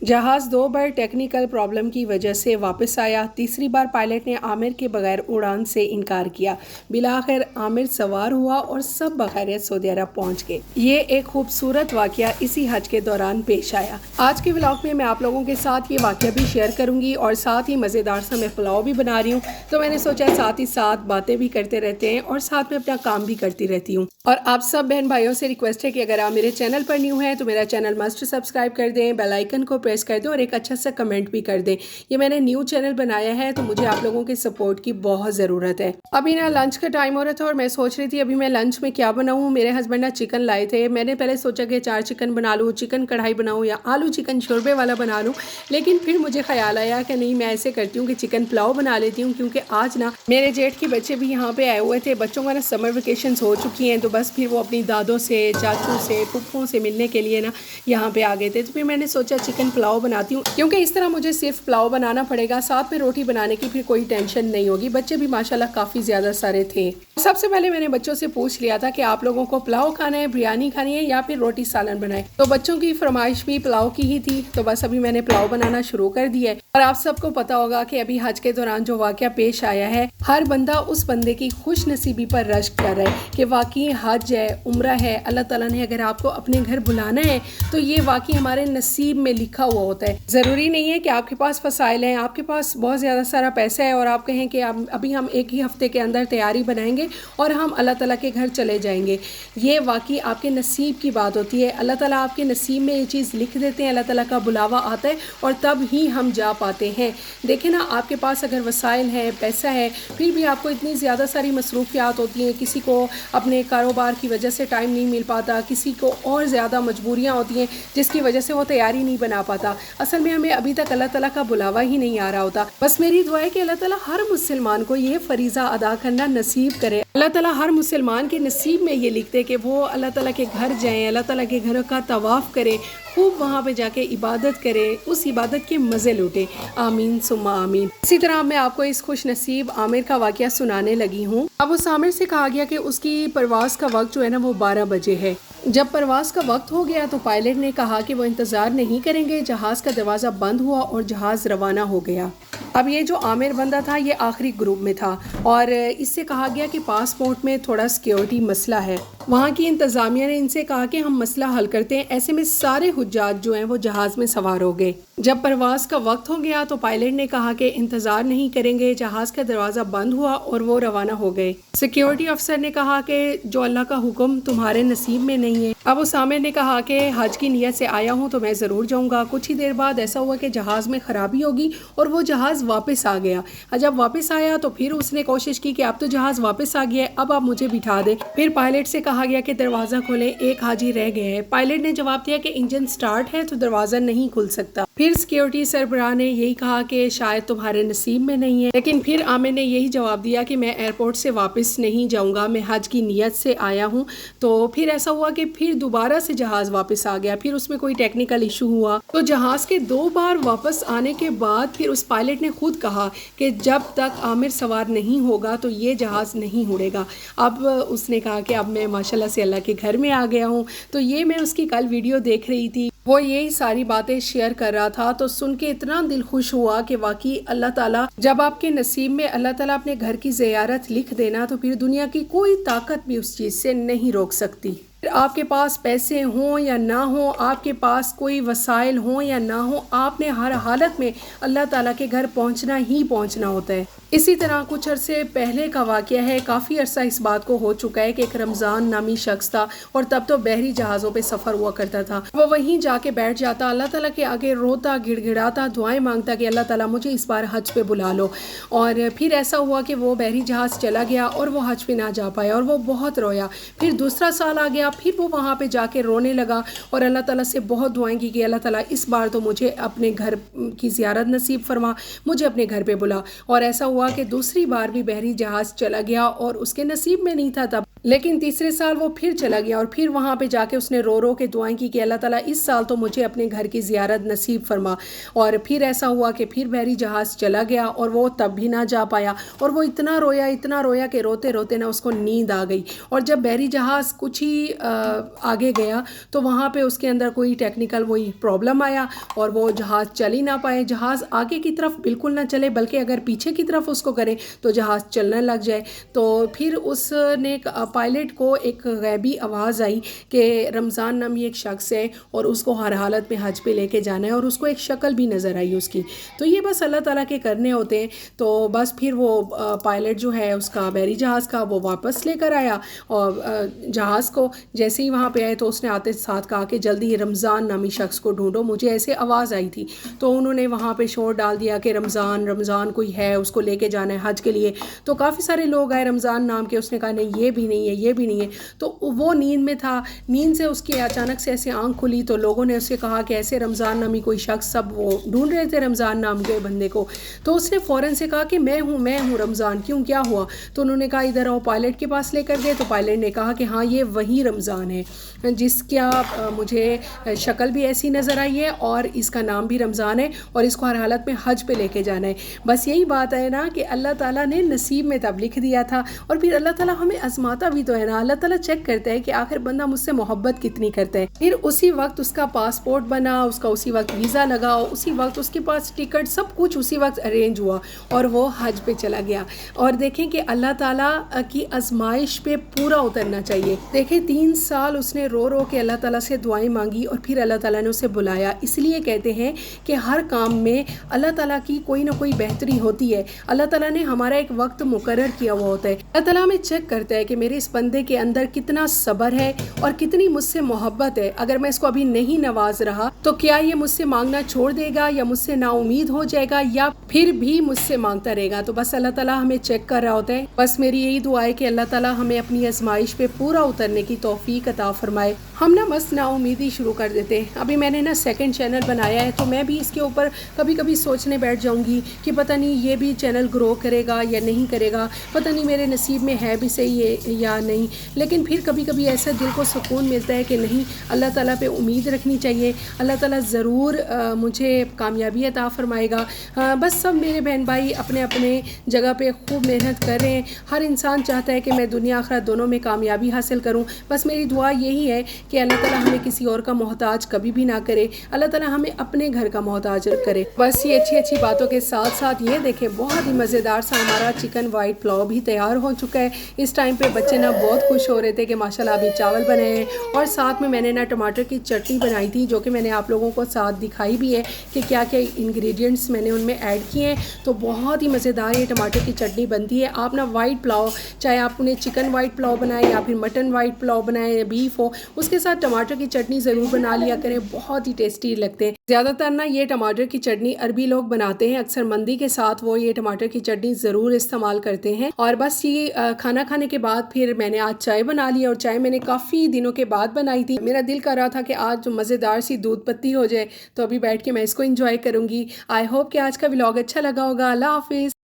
जहाज 2 बार technical problem की वजह से वापस आया। तीसरी बार पायलट ने आमिर के बगैर उड़ान से इनकार किया। बिलाखिर आमिर सवार हुआ और सब बखैरियत सऊदी अरब पहुंच गए। ये एक खूबसूरत वाकया इसी हज के दौरान पेश आया। आज के व्लॉग में मैं आप लोगों के साथ ये वाकया भी शेयर करूंगी और साथ ही मज़ेदार सा मैं पुलाव भी बना रही हूँ, तो मैंने सोचा साथ ही साथ बातें भी करते रहते हैं और साथ में अपना काम भी करती रहती हूँ। और आप सब बहन भाइयों से रिक्वेस्ट है कि अगर आप मेरे चैनल पर न्यू हैं तो मेरा चैनल मस्ट सब्सक्राइब कर दें, बेल आइकन को प्रेस कर दें और एक अच्छा सा कमेंट भी कर दें। ये मैंने न्यू चैनल बनाया है तो मुझे आप लोगों के सपोर्ट की बहुत ज़रूरत है। अभी ना लंच का टाइम हो रहा था और मैं सोच रही थी अभी मैं लंच में क्या बनाऊँ। मेरे हस्बैंड ना चिकन लाए थे। मैंने पहले सोचा कि 4 चिकन बना लूँ, चिकन कढ़ाई बनाऊँ या आलू चिकन शोरबे वाला बना लूँ, लेकिन फिर मुझे ख्याल आया कि नहीं, मैं ऐसे करती हूँ कि चिकन पुलाव बना लेती हूँ, क्योंकि आज ना मेरे जेठ के बच्चे भी यहाँ पे आए हुए थे। बच्चों का ना समर वेकेशन हो चुकी हैं, तो बस फिर वो अपनी दादों से, चाचू से, फुफ्फों से मिलने के लिए ना यहाँ पे आ गए थे। तो फिर मैंने सोचा चिकन पुलाव बनाती हूँ, क्योंकि इस तरह मुझे सिर्फ पुलाव बनाना पड़ेगा, साथ में रोटी बनाने की फिर कोई टेंशन नहीं होगी। बच्चे भी माशाल्लाह काफ़ी ज़्यादा सारे थे। सबसे पहले मैंने बच्चों से पूछ लिया था कि आप लोगों को पुलाव खाना है, बिरयानी खानी है या फिर रोटी सालन बनाए। तो बच्चों की फरमाइश भी पुलाव की ही थी, तो बस अभी मैंने पुलाव बनाना शुरू कर दिया है। और आप सबको पता होगा कि अभी हज के दौरान जो वाकया पेश आया है, हर बंदा उस बंदे की खुश नसीबी पर रश्क कर रहा है कि वाकई हज है, उम्रा है, अल्लाह ताला ने अगर आपको अपने घर बुलाना है तो ये वाकई हमारे नसीब में लिखा हुआ होता है। ज़रूरी नहीं है कि आपके पास वसाइल हैं, आपके पास बहुत ज़्यादा सारा पैसा है और आप कहें कि अभी हम एक ही हफ्ते के अंदर तैयारी बनाएंगे और हम अल्लाह ताला के घर चले जाएंगे। ये वाकई आपके नसीब की बात होती है। अल्लाह ताला आपके नसीब में ये चीज़ लिख देते हैं, अल्लाह ताला का बुलावा आता है और तब ही हम जा पाते हैं। देखें ना, आपके पास अगर वसाइल है, पैसा है, फिर भी आपको इतनी ज़्यादा सारी मसरूफियात होती हैं। किसी को अपने कारोबार की वजह से टाइम नहीं मिल पाता, किसी को और ज़्यादा मजबूरियाँ होती हैं जिसकी वजह से वो तैयारी नहीं बना पाता। असल में हमें अभी तक अल्लाह ताला का बुलावा ही नहीं आ रहा होता। बस मेरी दुआ है कि अल्लाह ताला हर मुसलमान को ये फ़रीज़ा अदा करना नसीब करे। अल्लाह ताला हर मुसलमान के नसीब में ये लिखते कि वो अल्लाह ताला के घर जाएँ, अल्लाह ताला के घर का तवाफ़ करे, खूब वहाँ पे जाके इबादत करे, उस इबादत के मज़े लूटे। आमीन सुम्मा आमीन। इसी तरह मैं आपको इस खुश नसीब आमिर का वाक़या सुनाने लगी हूँ। अब उस आमिर से कहा गया कि उसकी परवाज़ का वक्त जो है ना वो 12 बजे है। जब परवाज़ का वक्त हो गया तो पायलट ने कहा कि वो इंतज़ार नहीं करेंगे। जहाज़ का दरवाज़ा बंद हुआ और जहाज़ रवाना हो गया। अब ये जो आमिर बंदा था ये आखिरी ग्रुप में था और इससे कहा गया कि पासपोर्ट में थोड़ा सिक्योरिटी मसला है। वहाँ की इंतज़ामिया ने इनसे कहा कि हम मसला हल करते हैं। ऐसे में सारे हुज्जाज जो हैं वो जहाज़ में सवार हो गए। जब परवाज़ का वक्त हो गया तो पायलट ने कहा कि इंतज़ार नहीं करेंगे। जहाज़ का दरवाज़ा बंद हुआ और वो रवाना हो गए। सिक्योरिटी अफसर ने कहा कि जो अल्लाह का हुक्म तुम्हारे नसीब में नहीं है। अब उस आमिर ने कहा कि हज की नीयत से आया हूँ तो मैं ज़रूर जाऊँगा। कुछ ही देर बाद ऐसा हुआ कि जहाज़ में ख़राबी होगी और वो जहाज़ वापस आ गया। जब वापस आया तो फिर उसने कोशिश की कि अब तो जहाज़ वापस आ गया है, अब आप मुझे बिठा दें। फिर पायलट से कहा गया कि दरवाज़ा खोलें, एक हाजी रह गया है। पायलट ने जवाब दिया कि इंजन स्टार्ट है तो दरवाज़ा नहीं खुल सकता। फिर सिक्योरिटी सरबराह ने यही कहा कि शायद तुम्हारे नसीब में नहीं है, लेकिन फिर आमिर ने यही जवाब दिया कि मैं एयरपोर्ट से वापस नहीं जाऊंगा, मैं हज की नीयत से आया हूँ। तो फिर ऐसा हुआ कि फिर दोबारा से जहाज़ वापस आ गया। फिर उसमें कोई टेक्निकल इशू हुआ तो जहाज़ के 2 बार वापस आने के बाद फिर उस पायलट ने खुद कहा कि जब तक आमिर सवार नहीं होगा तो ये जहाज़ नहीं उड़ेगा। अब उसने कहा कि अब मैं माशाल्लाह से अल्लाह के घर में आ गया हूँ। तो ये मैं उसकी कल वीडियो देख रही थी, वो यही सारी बातें शेयर कर रहा था, तो सुन के इतना दिल खुश हुआ कि वाकई अल्लाह ताला जब आपके नसीब में अल्लाह ताला अपने घर की ज़ियारत लिख देना तो फिर दुनिया की कोई ताकत भी उस चीज़ से नहीं रोक सकती। आपके पास पैसे हों या ना हों, आपके पास कोई वसाइल हों या ना हो, आपने हर हालत में अल्लाह ताला के घर पहुंचना ही पहुंचना होता है। इसी तरह कुछ अरसे पहले का वाक़या है, काफ़ी अरसा इस बात को हो चुका है कि एक रमज़ान नामी शख्स था और तब तो बहरी जहाज़ों पे सफ़र हुआ करता था। वो वहीं जाके बैठ जाता, अल्लाह ताला के आगे रोता, गिड़गिड़ाता, दुआएं मांगता कि अल्लाह ताला मुझे इस बार हज पे बुला लो। और फिर ऐसा हुआ कि वो बहरी जहाज़ चला गया और वो हज पे ना जा पाया और वो बहुत रोया। फिर दूसरा साल आ गया, फिर वो वहाँ पे जाके रोने लगा और अल्लाह ताला से बहुत दुआएं की कि अल्लाह ताला इस बार तो मुझे अपने घर की ज़ियारत नसीब फरमा, मुझे अपने घर पे बुला। और ऐसा हुआ कि दूसरी बार भी बहरी जहाज़ चला गया और उसके नसीब में नहीं था तब। लेकिन तीसरे साल वो फिर चला गया और फिर वहाँ पे जाके उसने रो रो के दुआएं की कि अल्लाह ताला इस साल तो मुझे अपने घर की ज़ियारत नसीब फरमा। और फिर ऐसा हुआ कि फिर बहरी जहाज़ चला गया और वो तब भी ना जा पाया, और वो इतना रोया कि रोते रोते ना उसको नींद आ गई। और जब बहरी जहाज़ कुछ ही आगे गया तो वहाँ पे उसके अंदर कोई टेक्निकल वही प्रॉब्लम आया और वो जहाज़ चल ही ना पाए। जहाज़ आगे की तरफ बिल्कुल ना चले, बल्कि अगर पीछे की तरफ उसको करे तो जहाज़ चलने लग जाए। तो फिर उसने पायलट को एक गैबी आवाज़ आई कि रमज़ान नामी एक शख्स है और उसको हर हालत में हज पे लेके जाना है, और उसको एक शक्ल भी नज़र आई उसकी। तो ये बस अल्लाह ताला के करने होते हैं। तो बस फिर वो पायलट जो है उसका बहरी जहाज़ का वो वापस लेकर आया, और जहाज़ को जैसे ही वहाँ पे आए तो उसने आते साथ कहा कि जल्दी रमज़ान नामी शख्स को ढूंढो, मुझे ऐसे आवाज़ आई थी। तो उन्होंने वहाँ पे शोर डाल दिया कि रमज़ान कोई है, उसको लेके जाना है हज के लिए। तो काफ़ी सारे लोग आए रमज़ान नाम के, उसने कहा नहीं ये भी नहीं है, ये भी नहीं है। तो वो नींद में था, नींद से उसकी अचानक से ऐसे आंख खुली तो लोगों ने उससे कहा कि ऐसे रमज़ान नामी कोई शख्स, सब वो ढूंढ रहे थे रमज़ान नाम के बंदे को। तो उसने फ़ौरन से कहा कि मैं हूँ रमज़ान, क्यों क्या हुआ? तो उन्होंने कहा इधर आओ, पायलट के पास लेकर गए। तो पायलट ने कहा कि हाँ ये वही रमज़ान है जिसका मुझे शक्ल भी ऐसी नज़र आई है और इसका नाम भी रमज़ान है और इसको हर हालत में हज पे लेके जाना है। बस यही बात है ना कि अल्लाह ताला ने नसीब में तब लिख दिया था, और फिर अल्लाह ताला हमें आजमाता भी तो है ना। अल्लाह ताला चेक करता है कि आखिर बंदा मुझसे मोहब्बत कितनी करता है। फिर उसी वक्त उसका पासपोर्ट बना, उसका उसी वक्त वीज़ा लगा, उसी वक्त उसके पास टिकट, सब कुछ उसी वक्त अरेंज हुआ और वो हज पे चला गया। और देखें कि अल्लाह ताला की आजमाइश पे पूरा उतरना चाहिए। देखें 3 साल उसने रो रो के अल्लाह ताला से दुआएं मांगी और फिर अल्लाह ताला ने उसे बुलाया। इसलिए कहते हैं कि हर काम में अल्लाह ताला की कोई ना कोई बेहतरी होती है। अल्लाह ताला ने हमारा एक वक्त मुकर्रर किया हुआ होता है। अल्लाह ताला हमें चेक करता है कि मेरे इस बंदे के अंदर कितना सब्र है और कितनी मुझसे मोहब्बत है। अगर मैं इसको अभी नहीं नवाज रहा तो क्या ये मुझसे मांगना छोड़ देगा या मुझसे नाउमीद हो जाएगा या फिर भी मुझसे मांगता रहेगा। तो बस अल्लाह ताला हमें चेक कर रहा होता है। बस मेरी यही दुआ है कि अल्लाह ताला हमें अपनी आजमाइश पे पूरा उतरने की तौफीक अता फरमाए। हम ना बस नाउमीदी शुरू कर देते हैं। अभी मैंने ना सेकंड चैनल बनाया है, तो मैं भी इसके ऊपर कभी कभी सोचने बैठ जाऊंगी कि पता नहीं ये भी चैनल ग्रो करेगा या नहीं करेगा, पता नहीं मेरे नसीब में है भी सही है या नहीं। लेकिन फिर कभी कभी ऐसा दिल को सुकून मिलता है कि नहीं, अल्लाह ताला पे उम्मीद रखनी चाहिए, अल्लाह ताला ज़रूर मुझे कामयाबी अता फरमाएगा। बस सब मेरे बहन भाई अपने अपने जगह पे खूब मेहनत कर रहे हैं। हर इंसान चाहता है कि मैं दुनिया आखिरत दोनों में कामयाबी हासिल करूं। बस मेरी दुआ यही है कि अल्लाह ताला हमें किसी और का मोहताज कभी भी ना करे, अल्लाह ताला हमें अपने घर का मोहताज करे। बस ये अच्छी अच्छी बातों के साथ साथ ये देखें बहुत ही मज़ेदार सा हमारा चिकन वाइट पुलाव भी तैयार हो चुका है। इस टाइम पे बच्चे ना बहुत खुश हो रहे थे कि माशाल्लाह अभी चावल बने हैं, और साथ में मैंने ना टमाटर की चटनी बनाई थी, जो कि मैंने आप लोगों को साथ दिखाई भी है कि क्या क्या इंग्रेडिएंट्स मैंने उनमें ऐड किए हैं। तो बहुत ही मज़ेदार ये टमाटर की चटनी बनती है। आप ना वाइट पुलाव, चाहे आपने चिकन वाइट पुलाव बनाए या फिर मटन वाइट पुलाव बनाए या बीफ हो, उसके साथ टमाटर की चटनी ज़रूर बना लिया करें, बहुत ही टेस्टी लगते हैं। ज़्यादातर ना ये टमाटर की चटनी अरबी लोग बनाते हैं, अक्सर मंदी के साथ वो ये टमाटर की चटनी ज़रूर इस्तेमाल करते हैं। और बस ये खाना खाने के बाद फिर मैंने आज चाय बना ली, और चाय मैंने काफ़ी दिनों के बाद बनाई थी। मेरा दिल कर रहा था कि आज मज़ेदार सी दूध पत्ती हो जाए, तो अभी बैठ के मैं इसको इंजॉय करूँगी। आई होप कि आज का व्लॉग अच्छा लगा होगा। अल्लाह हाफिज़।